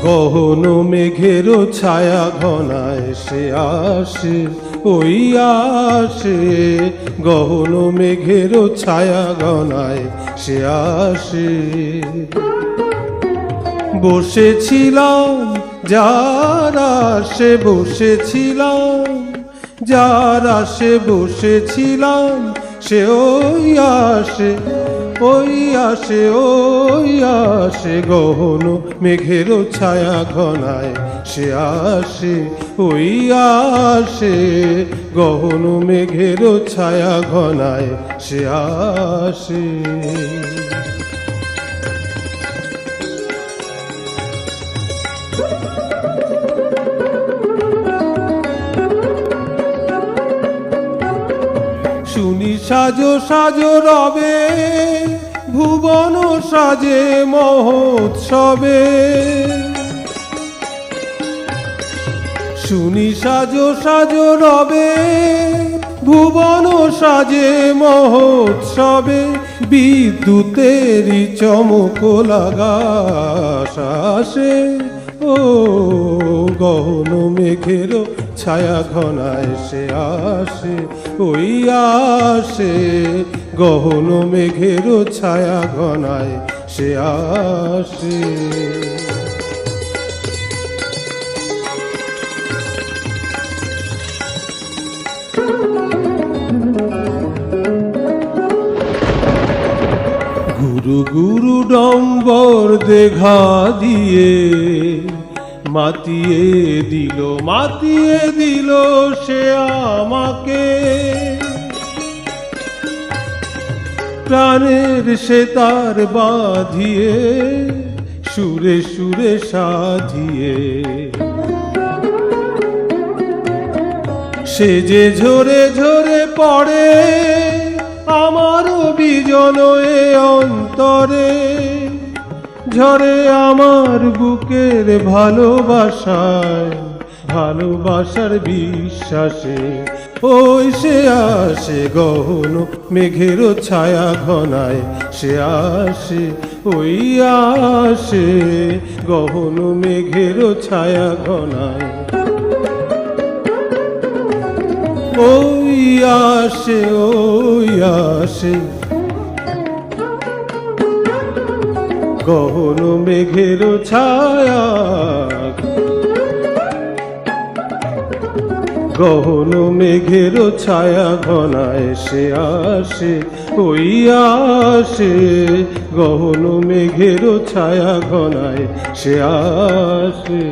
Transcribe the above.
গহন মেঘের ছায়া ঘনায় সে আসে, ওই আসে। গহন মেঘের ছায়া ঘনায় সে আসে। বসেছিলাম যার আশে বসেছিলাম, যার আশে বসেছিলাম, সে ওই আসে, ওই আসে, ওই আসে। গহন মেঘের ছায়া ঘনায় সে আসে, ওই আসে। গহন মেঘের ছায়া ঘনায় সে আসে। শুনি সাজো সাজো রবে, ভুবন সাজে মহোৎসবে। শুনি সাজো সাজো রবে, ভুবন সাজে মহোৎসবে। বিদ্যুতেরই চমক লাগা আসে, ও গহন মেঘের ছায়া ঘনায় সে আসে, ওই আসে। গহন মেঘের ছায়া ঘনায় সে আসে। গুরু গুরু ডম্বর দেখা দিয়ে মাতিয়ে দিল, মাতিয়ে দিল সে আমাকে। প্রাণের সে তার বাঁধিয়ে, সুরে সুরে সাধিয়ে। সে যে ঝরে ঝরে পড়ে আমারও বিজন এ অন্তরে। ঝরে আমার বুকের ভালোবাসায়, ভালোবাসার বিশ্বাসে। ওই সে আসে, গহন মেঘের ছায়া ঘনায় সে আসে, ওই আসে। গহন মেঘের ছায়া ঘনায় ওই আসে, ওই আসে। গহন মেঘের ছায়া, গহন মেঘের ছায়া ঘনায় সে আসে, ওই আসে। গহন মেঘের ছায়া ঘনায় সে আসে।